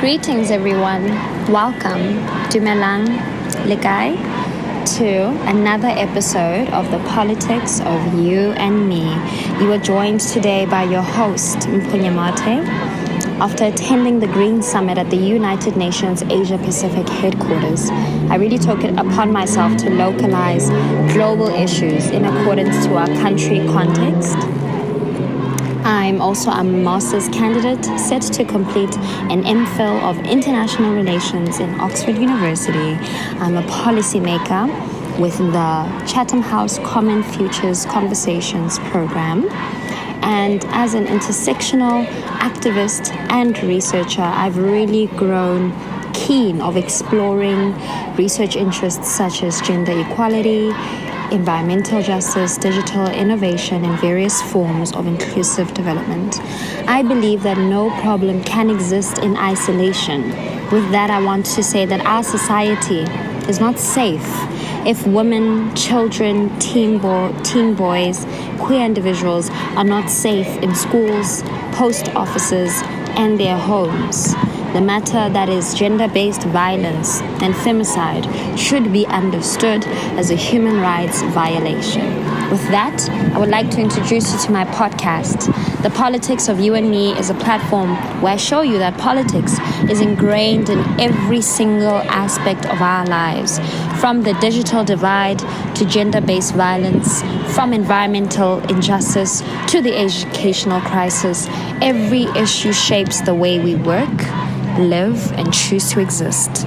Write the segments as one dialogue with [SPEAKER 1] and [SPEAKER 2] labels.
[SPEAKER 1] Greetings everyone, welcome Dumelang Lekai to another episode of the Politics of You and Me. You are joined today by your host Mpho Nyamathe. After attending the Green Summit at the United Nations Asia Pacific headquarters, I really took it upon myself to localize global issues in accordance to our country context. I'm also a master's candidate set to complete an Mphil of International Relations in Oxford University. I'm a policymaker with the Chatham House Common Futures Conversations program. And as an intersectional activist and researcher, I've really grown keen of exploring research interests such as gender equality, environmental justice, digital innovation, and various forms of inclusive development. I believe that no problem can exist in isolation. With that, I want to say that our society is not safe if women, children, teen boys, queer individuals are not safe in schools, post offices, and their homes. The matter that is gender-based violence and femicide should be understood as a human rights violation. With that, I would like to introduce you to my podcast. The Politics of You and Me is a platform where I show you that politics is ingrained in every single aspect of our lives, from the digital divide to gender-based violence, from environmental injustice to the educational crisis. Every issue shapes the way we work, live, and choose to exist.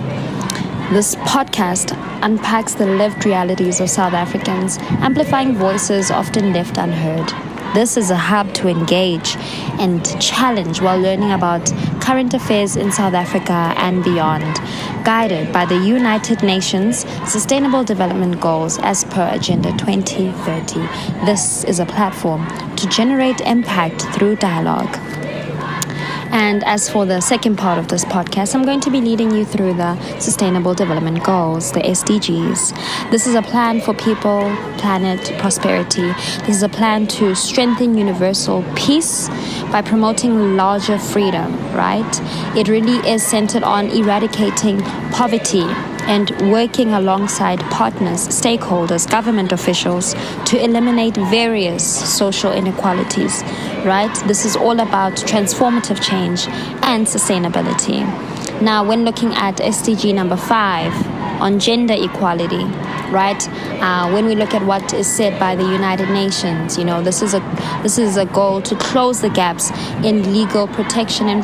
[SPEAKER 1] This podcast unpacks the lived realities of South Africans, amplifying voices often left unheard. This is a hub to engage and challenge while learning about current affairs in South Africa and beyond, guided by the United Nations Sustainable Development Goals as per Agenda 2030. This is a platform to generate impact through dialogue. And as for the second part of this podcast, I'm going to be leading you through the Sustainable Development Goals, the SDGs. This is a plan for people, planet, prosperity. This is a plan to strengthen universal peace by promoting larger freedom, right? It really is centered on eradicating poverty and working alongside partners, stakeholders, government officials to eliminate various social inequalities, right? This is all about transformative change and sustainability. Now, when looking at SDG number 5 on gender equality, right? When we look at what is said by the United Nations, this is a goal to close the gaps in legal protection and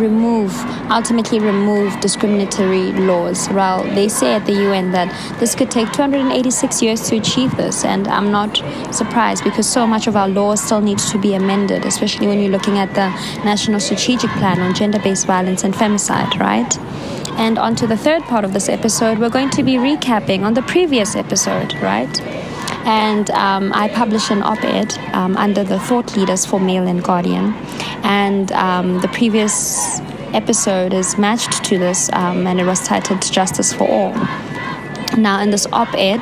[SPEAKER 1] ultimately remove discriminatory laws. Well, they say at the UN that this could take 286 years to achieve this, and I'm not surprised because so much of our laws still needs to be amended, especially when you're looking at the National Strategic Plan on Gender-Based Violence and Femicide, right? And on to the third part of this episode, we're going to be recapping on the previous episode, right? And I published an op-ed under the Thought Leaders for Mail and Guardian. And the previous episode is matched to this, and it was titled Justice for All. Now, in this op-ed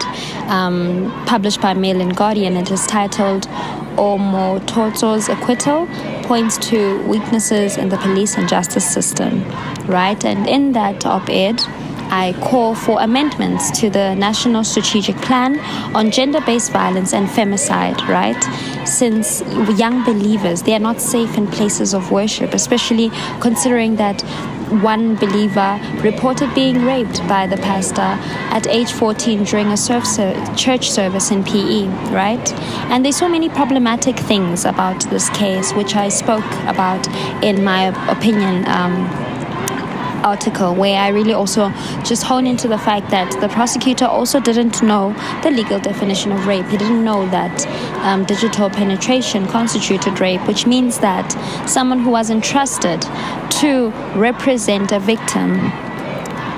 [SPEAKER 1] published by Mail and Guardian, it is titled Omo Totso's acquittal points to weaknesses in the police and justice system, right? And in that op-ed, I call for amendments to the National Strategic Plan on Gender-Based Violence and Femicide, right? Since young believers, they are not safe in places of worship, especially considering that one believer reported being raped by the pastor at age 14 during a church service in PE, right? And there's so many problematic things about this case, which I spoke about in my opinion article, where I really also just hone into the fact that the prosecutor also didn't know the legal definition of rape. He didn't know that digital penetration constituted rape, which means that someone who was entrusted to represent a victim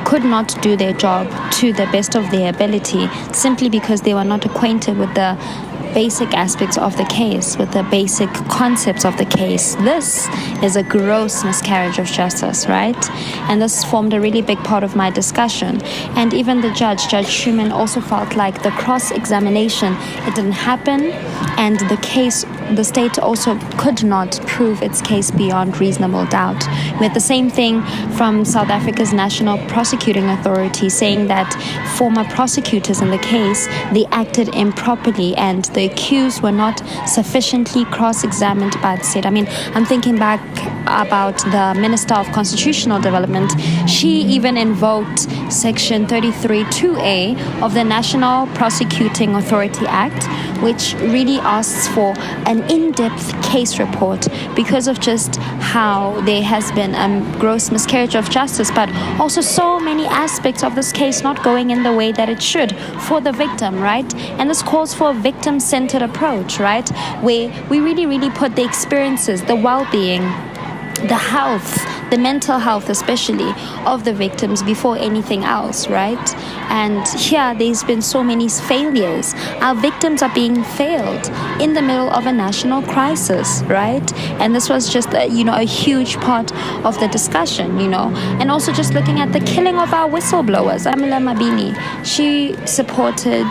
[SPEAKER 1] could not do their job to the best of their ability simply because they were not acquainted with the basic aspects of the case, with the basic concepts of the case. This is a gross miscarriage of justice, right? And this formed a really big part of my discussion. And even the Judge Schumann, also felt like the cross-examination, it didn't happen, and the case the state also could not prove its case beyond reasonable doubt. We had the same thing from South Africa's National Prosecuting Authority saying that former prosecutors in the case, they acted improperly and the accused were not sufficiently cross-examined by the state. I mean, I'm thinking back about the Minister of Constitutional Development. She even invoked Section 33(2)(a) of the National Prosecuting Authority Act, which really asks for an in-depth case report because of just how there has been a gross miscarriage of justice, but also so many aspects of this case not going in the way that it should for the victim, right? And this calls for a victim-centered approach, right? Where we really put the experiences, the well-being, the health, the mental health especially of the victims before anything else, right? And here there's been so many failures. Our victims are being failed in the middle of a national crisis, right? And this was just a huge part of the discussion, and also just looking at the killing of our whistleblowers. Amila Mabini, she supported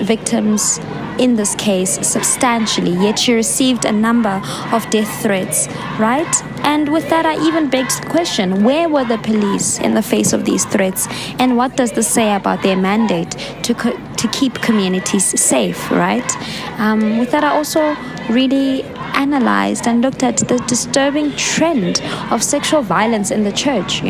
[SPEAKER 1] victims in this case substantially, yet she received a number of death threats, right? And with that, I even begged the question, where were the police in the face of these threats? And what does this say about their mandate to keep communities safe, right? With that, I also really analyzed and looked at the disturbing trend of sexual violence in the church,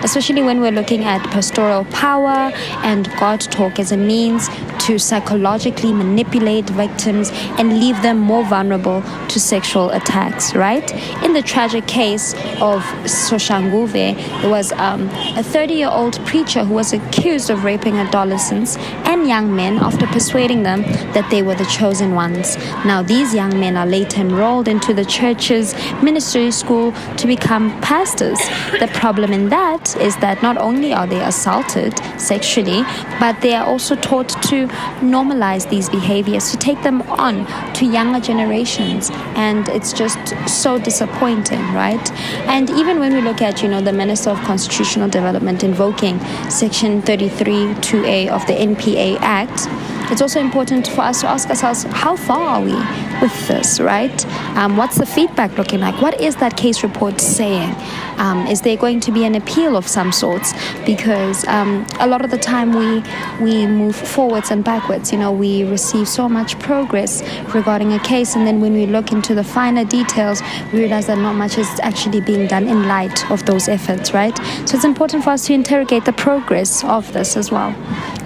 [SPEAKER 1] especially when we're looking at pastoral power and God talk as a means to psychologically manipulate victims and leave them more vulnerable to sexual attacks, right? In the tragic case of Soshanguve, there was a 30-year-old preacher who was accused of raping adolescents and young men after persuading them that they were the chosen ones. Now, these young men are later enrolled into the church's ministry school to become pastors. The problem in that is that not only are they assaulted sexually, but they are also taught to normalize these behaviors, to take them on to younger generations. And it's just so disappointing, right? And even when we look at, the Minister of Constitutional Development invoking Section 33(2)(a) of the NPA Act, it's also important for us to ask ourselves, how far are we with this, right? What's the feedback looking like? What is that case report saying? Is there going to be an appeal of some sorts? Because a lot of the time we move forwards and backwards. We receive so much progress regarding a case, and then when we look into the finer details, we realize that not much is actually being done in light of those efforts, right? So it's important for us to interrogate the progress of this as well,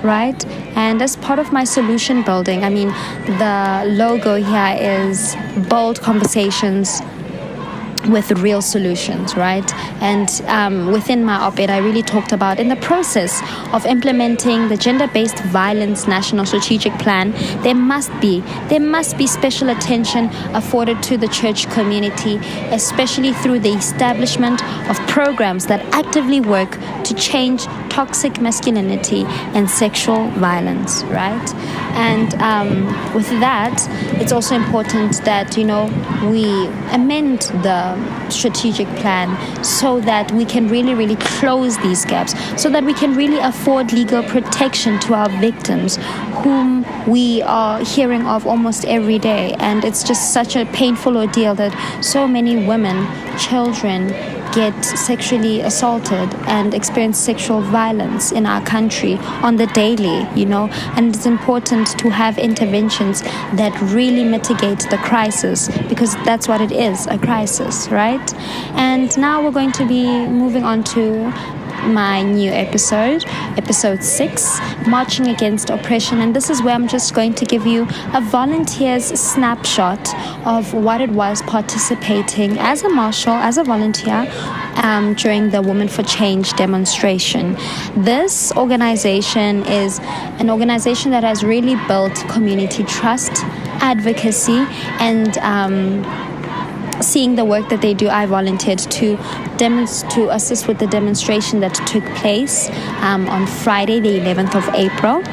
[SPEAKER 1] right? And as part of my solution building, the logo here is bold conversations with real solutions, right? And within my op-ed, I really talked about, in the process of implementing the Gender-Based Violence National Strategic Plan, there must be special attention afforded to the church community, especially through the establishment of programs that actively work to change toxic masculinity and sexual violence, right? And with that, it's also important that, we amend the strategic plan so that we can really close these gaps, so that we can really afford legal protection to our victims, whom we are hearing of almost every day. And it's just such a painful ordeal that so many women, children, get sexually assaulted and experience sexual violence in our country on the daily, and it's important to have interventions that really mitigate the crisis, because that's what it is, a crisis, right? And now we're going to be moving on to my new episode 6, Marching Against Oppression. And this is where I'm just going to give you a volunteer's snapshot of what it was participating as a marshal, as a volunteer, during the Women for Change demonstration. This organization is an organization that has really built community trust, advocacy, and seeing the work that they do, I volunteered to assist with the demonstration that took place on Friday, the 11th of April.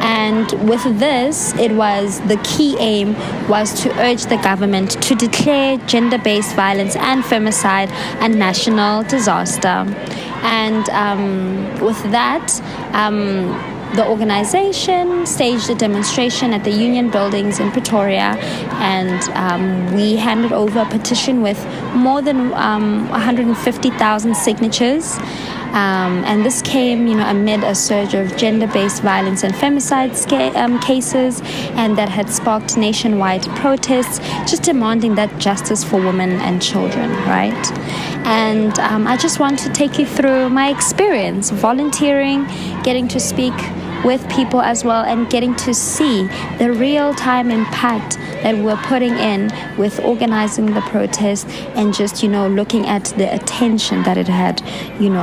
[SPEAKER 1] And with this, the key aim was to urge the government to declare gender-based violence and femicide a national disaster. And with that, the organization staged a demonstration at the Union Buildings in Pretoria, and we handed over a petition with more than 150,000 signatures. And this came, amid a surge of gender-based violence and femicide cases, and that had sparked nationwide protests, just demanding that justice for women and children, right? And I just want to take you through my experience volunteering, getting to speak with people as well, and getting to see the real-time impact that we're putting in with organizing the protest, and just, looking at the attention that it had,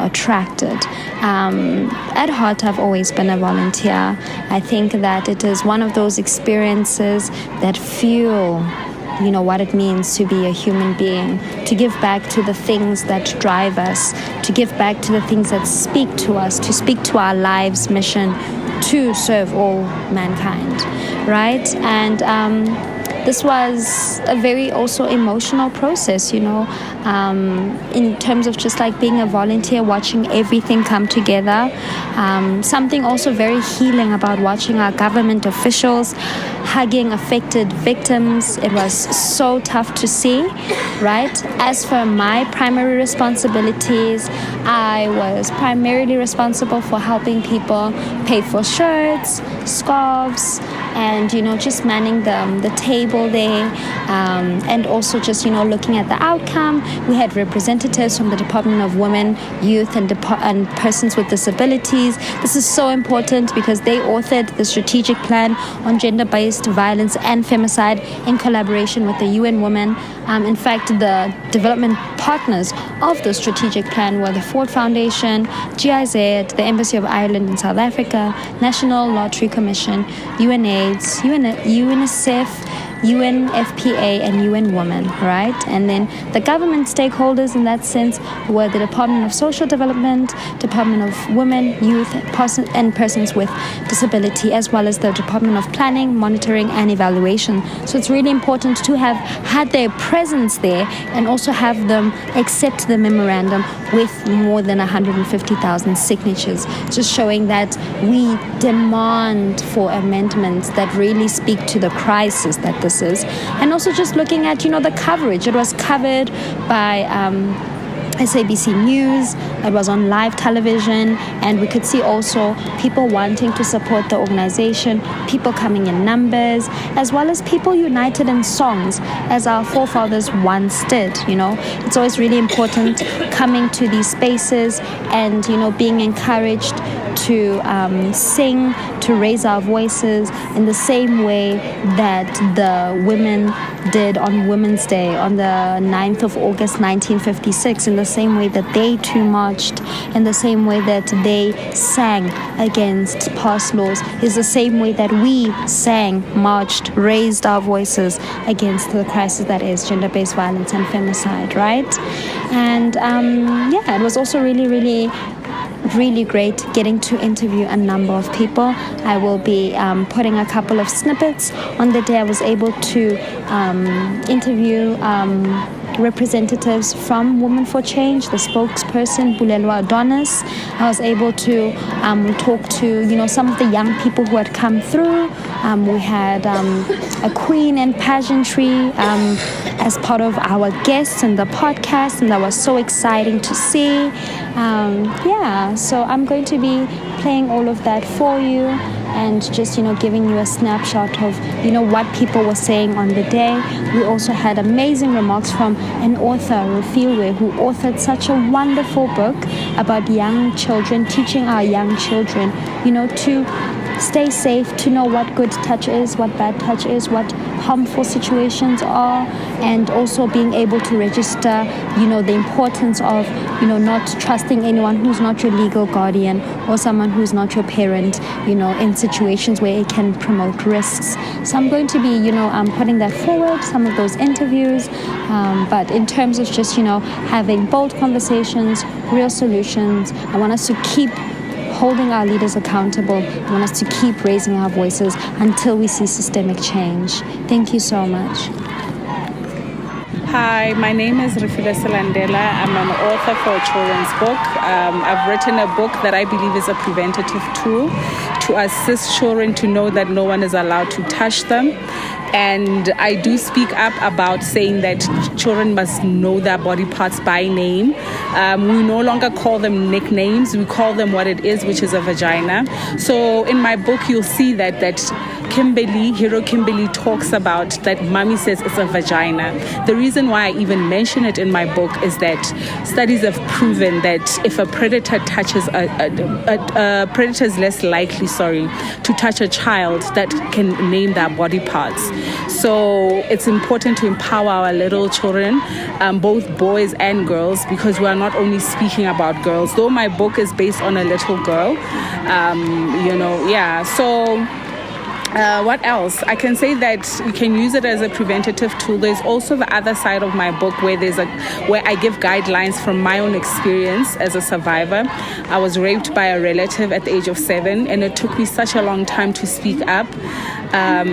[SPEAKER 1] attracted. At heart, I've always been a volunteer. I think that it is one of those experiences that fuel what it means to be a human being, to give back to the things that drive us, to give back to the things that speak to us, to speak to our lives' mission, to serve all mankind, right? And this was a very also emotional process, in terms of just like being a volunteer, watching everything come together. Something also very healing about watching our government officials hugging affected victims. It was so tough to see, right? As for my primary responsibilities, I was primarily responsible for helping people pay for shirts, scarves, and just manning the table there, and also just looking at the outcome. We had representatives from the Department of Women, Youth and Persons with Disabilities. This is so important because they authored the strategic plan on gender-based violence and femicide in collaboration with the UN Women. In fact, the development partners of the strategic plan were the Ford Foundation, GIZ, the Embassy of Ireland in South Africa, National Lottery Commission, UNAIDS, UNICEF, UNFPA, and UN Women, right? And then the government stakeholders in that sense were the Department of Social Development, Department of Women, Youth, and Persons with Disability, as well as the Department of Planning, Monitoring, and Evaluation. So it's really important to have had their presence there and also have them accept the memorandum with more than 150,000 signatures, just showing that we demand for amendments that really speak to the crisis that this is. And also just looking at, the coverage. It was covered by SABC News, it was on live television, and we could see also people wanting to support the organization, people coming in numbers, as well as people united in songs, as our forefathers once did. It's always really important coming to these spaces and, being encouraged to sing, to raise our voices in the same way that the women did on Women's Day on the 9th of August 1956, in the same way that they too marched, in the same way that they sang against past laws, is the same way that we sang, marched, raised our voices against the crisis that is gender-based violence and femicide, right? And it was also really, really great getting to interview a number of people. I will be putting a couple of snippets. On the day I was able to interview representatives from Women for Change, the spokesperson, Bulelwa Adonis. I was able to talk to, some of the young people who had come through. We had a queen in pageantry as part of our guests in the podcast, and that was so exciting to see. So I'm going to be playing all of that for you and just, giving you a snapshot of, what people were saying on the day. We also had amazing remarks from an author, Rufilwe, who authored such a wonderful book about young children, teaching our young children, to stay safe, to know what good touch is, what bad touch is, what harmful situations are, and also being able to register, the importance of, not trusting anyone who's not your legal guardian or someone who's not your parent, in situations where it can promote risks. So I'm going to be, putting that forward, some of those interviews, but in terms of just, having bold conversations, real solutions, I want us to keep holding our leaders accountable. I want us to keep raising our voices until we see systemic change. Thank you so much.
[SPEAKER 2] Hi, my name is Rifila Salandela. I'm an author for a children's book. I've written a book that I believe is a preventative tool to assist children to know that no one is allowed to touch them. And I do speak up about saying that children must know their body parts by name. We no longer call them nicknames. We call them what it is, which is a vagina. So in my book, you'll see that Kimberley, Hero Kimberley talks about that mommy says it's a vagina. The reason why I even mention it in my book is that studies have proven that if a predator touches a predator is less likely, to touch a child that can name their body parts. So it's important to empower our little children, both boys and girls, because we are not only speaking about girls. Though my book is based on a little girl, So what else? I can say that you can use it as a preventative tool. There's also the other side of my book where where I give guidelines from my own experience as a survivor. I was raped by a relative at the age of 7, and it took me such a long time to speak up. I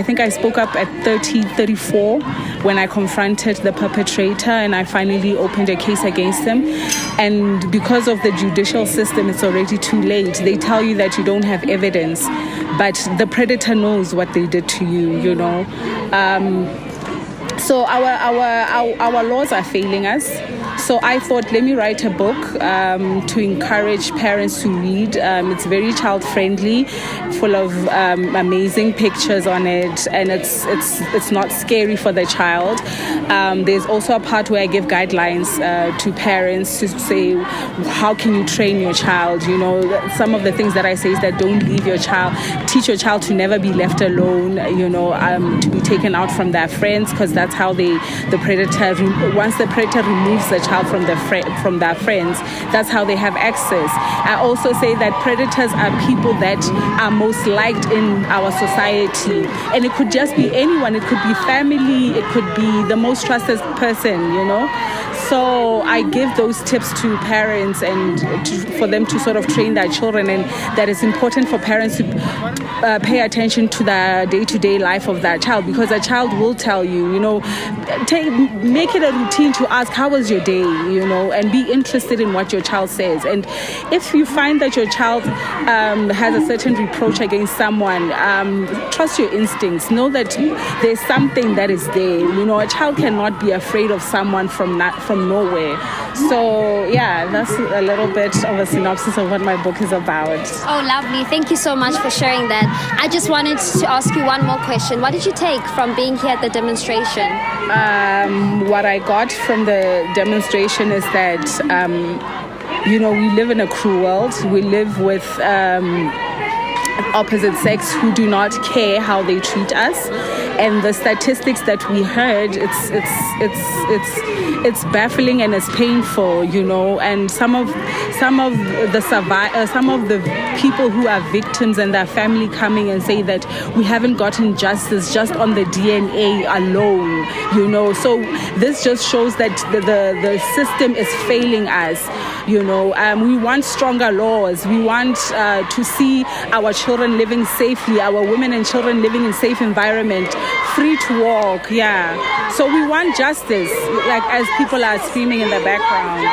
[SPEAKER 2] think I spoke up at 34 when I confronted the perpetrator, and I finally opened a case against him. And because of the judicial system, it's already too late. They tell you that you don't have evidence, but the predator knows what they did to you, So our laws are failing us. So I thought, let me write a book to encourage parents to read. It's very child-friendly, full of amazing pictures on it, and it's not scary for the child. There's also a part where I give guidelines to parents to say, how can you train your child? Some of the things that I say is that don't leave your child, teach your child to never be left alone, to be taken out from their friends, because that's how once the predator removes the child from their friends, that's how they have access. I also say that predators are people that are most liked in our society, and it could just be anyone. It could be family, it could be the most trusted person, So I give those tips to parents and for them to sort of train their children, and that it's important for parents to pay attention to the day-to-day life of that child, because a child will tell you, make it a routine to ask, how was your day, and be interested in what your child says. And if you find that your child has a certain reproach against someone, trust your instincts. Know that there's something that is there. A child cannot be afraid of someone from nowhere. So yeah, that's a little bit of a synopsis of what my book is about.
[SPEAKER 1] Oh, lovely. Thank you so much for sharing that. I just wanted to ask you one more question. What did you take from being here at the demonstration?
[SPEAKER 2] What I got from the demonstration is that, we live in a cruel world. We live with opposite sex who do not care how they treat us, and the statistics that we heard, it's baffling and it's painful, and some of the people who are victims and their family coming and say that we haven't gotten justice just on the DNA alone, so this just shows that the system is failing us. We want stronger laws. We want to see our children living safely, our women and children living in safe environment, free to walk. So we want justice, like as people are screaming in the background.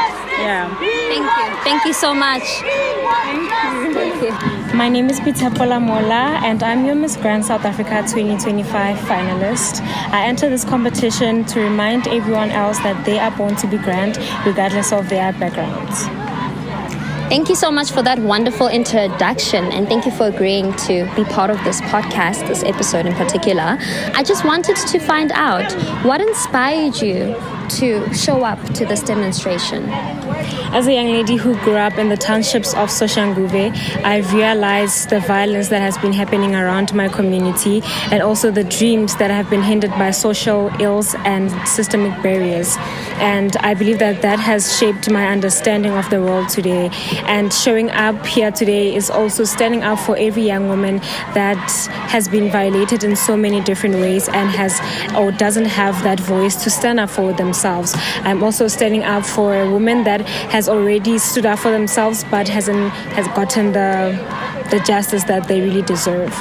[SPEAKER 1] Thank you so much.
[SPEAKER 2] Thank you.
[SPEAKER 3] My name is Pitapola Mola, and I'm your Miss Grand South Africa 2025 finalist. I enter this competition to remind everyone else that they are born to be grand, regardless of their backgrounds.
[SPEAKER 1] Thank you so much for that wonderful introduction, and thank you for agreeing to be part of this podcast, this episode in particular. I just wanted to find out what inspired you to show up to this demonstration.
[SPEAKER 3] As a young lady who grew up in the townships of Soshanguve, I've realized the violence that has been happening around my community, and also the dreams that have been hindered by social ills and systemic barriers. And I believe that has shaped my understanding of the world today. And showing up here today is also standing up for every young woman that has been violated in so many different ways and doesn't have that voice to stand up for themselves. I'm also standing up for a woman that has already stood up for themselves but has gotten the justice that they really deserve.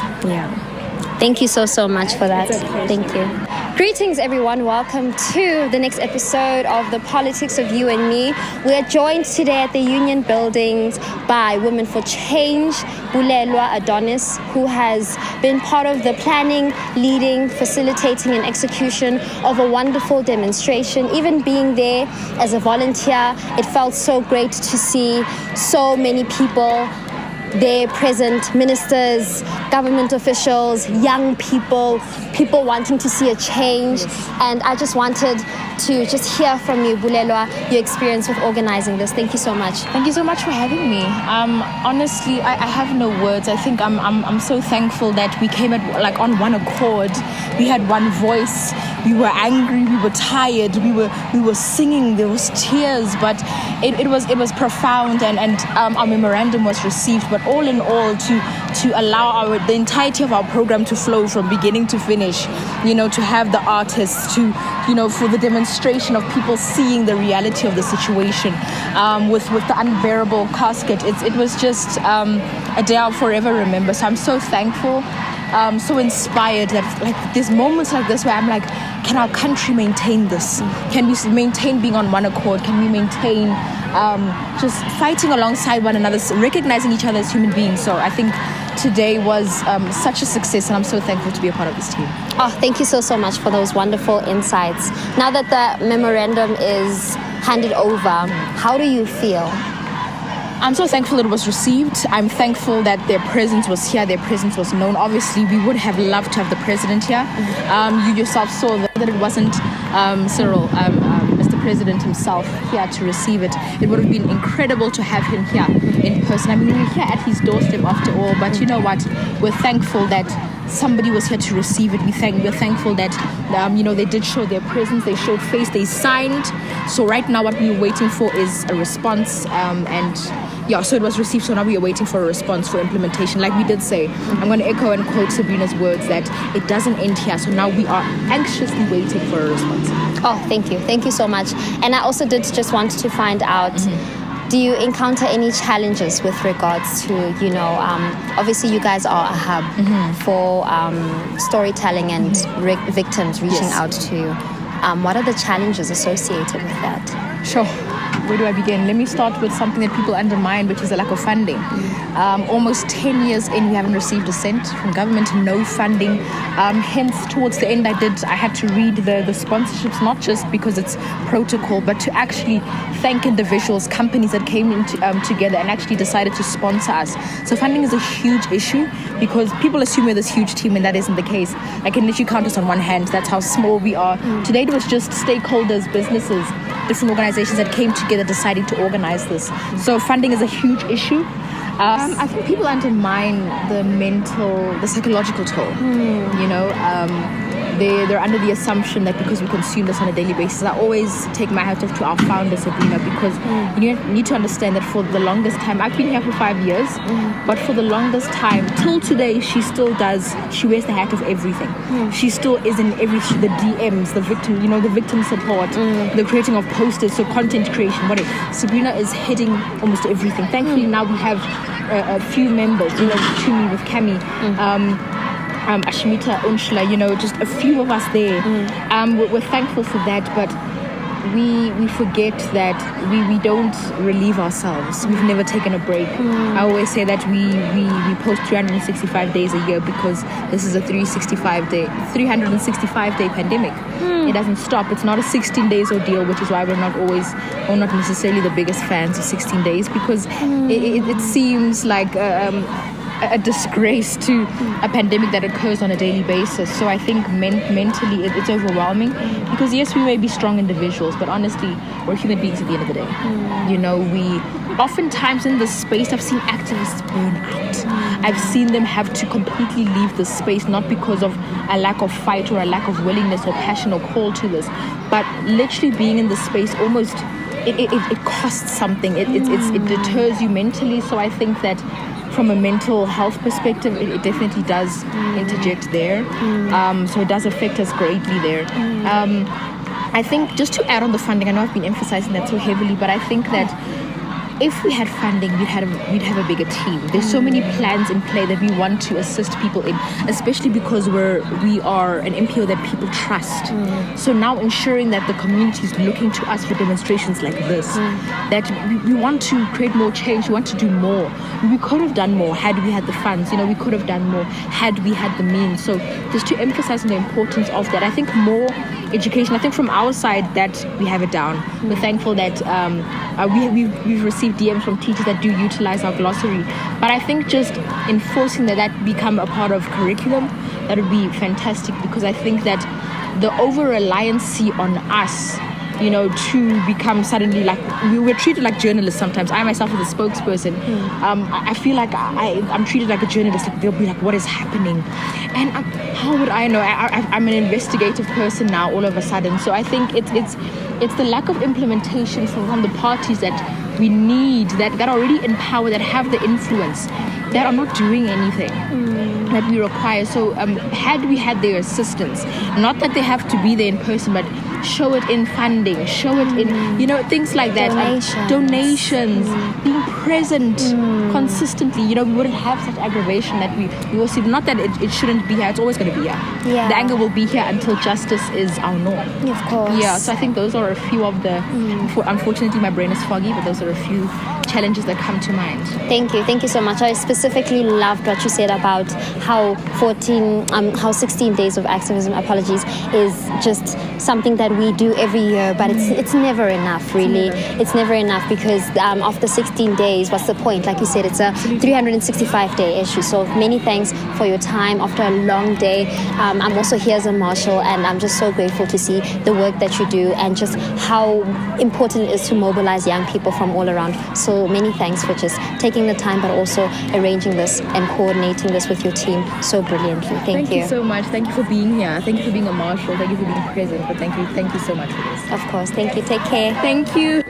[SPEAKER 1] Thank you so much for that. Thank you. Greetings, everyone. Welcome to the next episode of the Politics of You and Me. We are joined today at the Union Buildings by Women for Change, Bulelwa Adonis, who has been part of the planning, leading, facilitating, and execution of a wonderful demonstration. Even being there as a volunteer, it felt so great to see so many people there present, ministers, government officials, young people wanting to see a change.
[SPEAKER 2] Yes.
[SPEAKER 1] And I just wanted to just hear from you, Bulelwa, your experience with organizing this. Thank you so much.
[SPEAKER 4] Thank you so much for having me. Honestly, I have no words. I think I'm so thankful that we came on one accord. We had one voice. We were angry. We were tired. We were singing. There was tears, but it was profound, and our memorandum was received. But all in all, to allow the entirety of our program to flow from beginning to finish, to have the artists, for the demonstration of people seeing the reality of the situation, with the unbearable casket. It was just a day I'll forever remember. So I'm so thankful, so inspired that there's moments like this where I'm like, can our country maintain this? Can we maintain being on one accord? Can we maintain just fighting alongside one another, recognizing each other as human beings? So I think today was such a success, and I'm so thankful to be a part of this team.
[SPEAKER 1] Oh, thank you so much for those wonderful insights. Now that the memorandum is handed over, how do you feel?
[SPEAKER 4] I'm so thankful it was received. I'm thankful that their presence was here, their presence was known. Obviously, we would have loved to have the president here. You yourself saw that it wasn't Cyril, Mr. President himself here to receive it. It would have been incredible to have him here in person. I mean, we're here at his doorstep after all, but you know what? We're thankful that somebody was here to receive it. We're thankful that they did show their presence, they showed face, they signed. So right now what we're waiting for is a response, so it was received, so now we are waiting for a response for implementation. Like we did say, I'm going to echo and quote Sabrina's words that it doesn't end here, so now we are anxiously waiting for a response.
[SPEAKER 1] Oh, thank you so much. And I also did just want to find out, do you encounter any challenges with regards to, obviously you guys are a hub for storytelling and victims reaching out to you. What are the challenges associated with that?
[SPEAKER 4] Sure. Where do I begin? Let me start with something that people undermine, which is the lack of funding. Almost 10 years in, we haven't received a cent from government, no funding. Hence, towards the end, I had to read the sponsorships, not just because it's protocol, but to actually thank individuals, companies that came in together and actually decided to sponsor us. So funding is a huge issue because people assume we're this huge team, and that isn't the case. I can literally count us on one hand. That's how small we are. Today, it was just stakeholders, businesses, different organizations that came together deciding to organize this. So funding is a huge issue. I think people undermine the psychological toll. They're under the assumption that because we consume this on a daily basis. I always take my hat off to our founder, Sabrina, because you need to understand that for the longest time, I've been here for 5 years, but for the longest time, till today, she still does, she wears the hat of everything. She still is in the DMs, the victim support, the creating of posters, so content creation, whatever. Sabrina is heading almost everything. Thankfully, now we have a few members, Chumi with Kami, Ashmita, Unshla, just a few of us there. We're thankful for that, but we forget that we don't relieve ourselves. We've never taken a break. I always say that we post 365 days a year because this is a 365-day pandemic. It doesn't stop. It's not a 16 days ordeal, which is why we're not necessarily the biggest fans of 16 days because it seems like a disgrace to a pandemic that occurs on a daily basis. So I think mentally it's overwhelming because yes, we may be strong individuals, but honestly, we're human beings at the end of the day. We oftentimes in this space, I've seen activists burn out. I've seen them have to completely leave this space, not because of a lack of fight or a lack of willingness or passion or call to this, but literally being in this space almost, it costs something. It deters you mentally. So I think that from a mental health perspective, it definitely does interject there. So it does affect us greatly there. I think just to add on the funding, I know I've been emphasizing that so heavily, but I think that if we had funding, we'd have a bigger team. There's so many plans in play that we want to assist people in, especially because we are an NPO that people trust. So now ensuring that the community is looking to us for demonstrations like this, that we want to create more change, we want to do more. We could have done more had we had the funds, we could have done more had we had the means. So just to emphasize on the importance of that, I think more education. I think from our side that we have it down. We're thankful that we've received DMs from teachers that do utilize our glossary. But I think just enforcing that become a part of curriculum, that would be fantastic, because I think that the over-reliance on us, to become suddenly like, we're treated like journalists sometimes. I myself as a spokesperson, I feel like I'm treated like a journalist. Like, they'll be like, what is happening? And how would I know? I'm an investigative person now all of a sudden. So I think it's the lack of implementation from the parties that we need, that are already in power, that have the influence, that are not doing anything that we require. So had we had their assistance, not that they have to be there in person, but show it in funding, show it in, things like that. Donations, being present consistently. We wouldn't have such aggravation that we will see. Not that it shouldn't be here, it's always going to be here.
[SPEAKER 1] Yeah.
[SPEAKER 4] The anger will be here until justice is our norm.
[SPEAKER 1] Of course.
[SPEAKER 4] Yeah, so I think those are a few of the, unfortunately my brain is foggy, but those are a few challenges that come to mind.
[SPEAKER 1] Thank you so much. I specifically loved what you said about how 16 days of activism, apologies, is just something that we do every year, but it's never enough, really. It's never enough, because after 16 days, what's the point? Like you said, it's a 365-day issue. So many thanks for your time after a long day. I'm also here as a Marshal, and I'm just so grateful to see the work that you do and just how important it is to mobilize young people from all around. So many thanks for just taking the time, but also arranging this and coordinating this with your team so brilliantly. Thank you.
[SPEAKER 4] Thank you so much. Thank you for being here. Thank you for being a Marshal. Thank you for being present. But thank you so much for this.
[SPEAKER 1] Of course. Thank you. Take care.
[SPEAKER 4] Thank you.